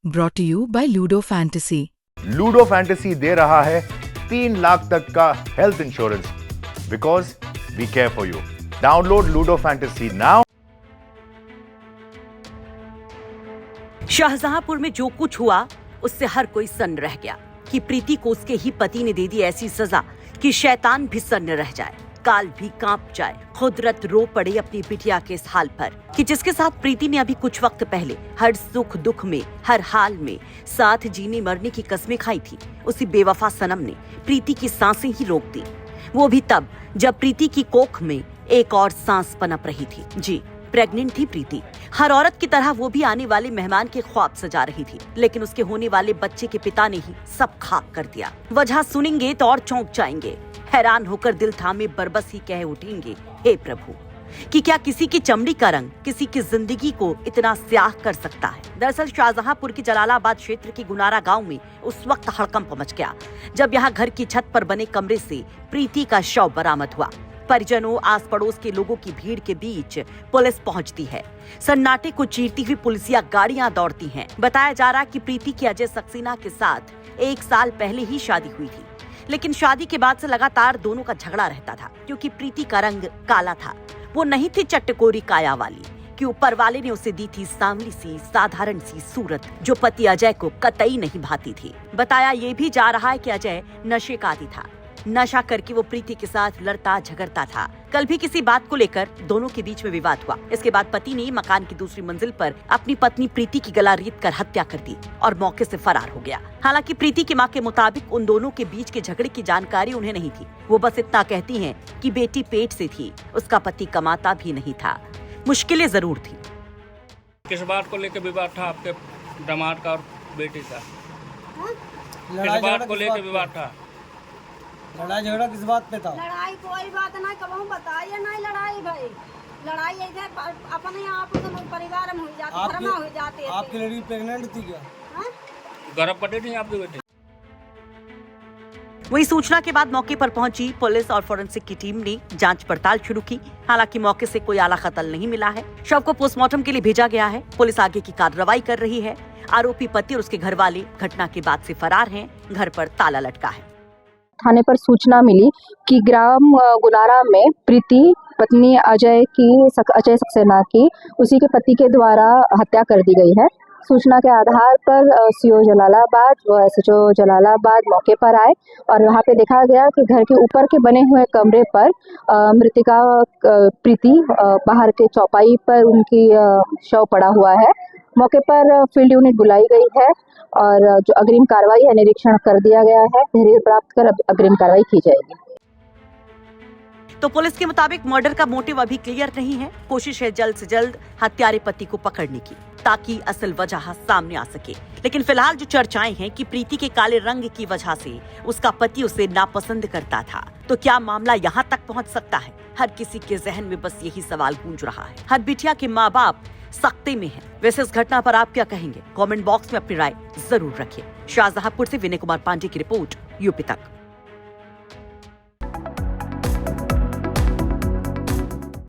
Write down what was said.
Brought to you by Ludo Fantasy. Ludo Fantasy दे रहा है 3 लाख तक का health insurance because we care for you. Download Ludo Fantasy now. Shahjahanpur में जो कुछ हुआ उससे हर कोई सन्न रह गया कि प्रीति को उसके ही पति ने दे दी ऐसी सजा कि शैतान भी सन्न रह जाए, काल भी कांप जाए। खुदरत रो पड़े अपनी बिटिया के इस हाल पर कि जिसके साथ प्रीति ने अभी कुछ वक्त पहले हर सुख दुख में, हर हाल में साथ जीने मरने की कस्में खाई थी, उसी बेवफा सनम ने प्रीति की सांसें ही रोक दी। वो भी तब जब प्रीति की कोख में एक और सांस पनप रही थी। जी, प्रेग्नेंट थी प्रीति। हर औरत की तरह वो भी आने वाले मेहमान के ख्वाब सजा रही थी, लेकिन उसके होने वाले बच्चे के पिता ने ही सब खाक कर दिया। वजह सुनेंगे तो और चौंक जाएंगे, हैरान होकर दिल थामे बरबस ही कह उठेंगे, हे प्रभु, कि क्या किसी की चमड़ी का रंग किसी की जिंदगी को इतना स्याह कर सकता है। दरअसल शाहजहांपुर के जलालाबाद क्षेत्र के गुनारा गांव में उस वक्त हड़कंप मच गया जब यहाँ घर की छत पर बने कमरे से प्रीति का शव बरामद हुआ। परिजनों, आस पड़ोस के लोगों की भीड़ के बीच पुलिस पहुंचती है। सन्नाटे को चीरती हुई पुलिसिया गाड़ियां दौड़ती हैं। बताया जा रहा कि प्रीति की अजय सक्सेना के साथ 1 साल पहले ही शादी हुई थी, लेकिन शादी के बाद से लगातार दोनों का झगड़ा रहता था क्योंकि प्रीति का रंग काला था। वो नहीं थी चटकोरी काया वाली कि ऊपर वाले ने उसे दी थी सांवली सी साधारण सी सूरत जो पति अजय को कतई नहीं भाती थी। बताया ये भी जा रहा है कि अजय नशे का आदी था। नशा करके वो प्रीति के साथ लड़ता झगड़ता था। कल भी किसी बात को लेकर दोनों के बीच में विवाद हुआ। इसके बाद पति ने मकान की दूसरी मंजिल पर अपनी पत्नी प्रीति की गला रेत कर हत्या कर दी और मौके से फरार हो गया। हालांकि प्रीति की मां के मुताबिक उन दोनों के बीच के झगड़े की जानकारी उन्हें नहीं थी। वो बस इतना कहती हैं कि बेटी पेट से थी, उसका पति कमाता भी नहीं था, मुश्किलें जरूर थी। किस बात को लेकर विवाद था आपके दामाद का और बेटी का? किस बात को लेकर विवाद था? लड़ाई झगड़ा किस बात पे था? लड़ाई कोई बात नहीं, कबहू बताइए नहीं लड़ाई भाई। लड़ाई ऐसे अपने आप परिवार में हो जाती, घरमा हो जाते। आपकी लड़की प्रेग्नेंट थी क्या? गर्भवती थी आपकी बेटी? वही सूचना के बाद मौके पर पहुंची पुलिस और फोरेंसिक की टीम ने जांच पड़ताल शुरू की। हालांकि मौके से कोई आला कत्ल नहीं मिला है। शव को पोस्टमार्टम के लिए भेजा गया है। पुलिस आगे की कार्रवाई कर रही है। आरोपी पति और उसके घर वाले घटना के बाद से फरार हैं। घर पर ताला लटका है। थाने पर सूचना मिली कि ग्राम गुनारा में प्रीति पत्नी अजय सक्सेना की उसी के पति के द्वारा हत्या कर दी गई है। सूचना के आधार पर सीओ जलालाबाद व एसएचओ जलालाबाद मौके पर आए और वहां पे देखा गया कि घर के ऊपर के बने हुए कमरे पर मृतिका प्रीति बाहर के चौपाई पर उनकी शव पड़ा हुआ है। मौके पर फील्ड यूनिट बुलाई गई है और जो अग्रिम कार्रवाई है निरीक्षण कर दिया गया है। धैर्य प्राप्त कर अग्रिम कार्रवाई की जाएगी। तो पुलिस के मुताबिक मर्डर का मोटिव अभी क्लियर नहीं है। कोशिश है जल्द से जल्द हत्यारे पति को पकड़ने की ताकि असल वजह सामने आ सके। लेकिन फिलहाल जो चर्चाएं हैं कि प्रीति के काले रंग की वजह से उसका पति उसे नापसंद करता था, तो क्या मामला यहाँ तक पहुँच सकता है? हर किसी के जहन में बस यही सवाल गूंज रहा है। हर बिटिया के माँ बाप सख्ते में है। वैसे इस घटना पर आप क्या कहेंगे? कमेंट बॉक्स में अपनी राय जरूर रखिए। शाहजहांपुर से विनय कुमार पांडे की रिपोर्ट, यूपी तक।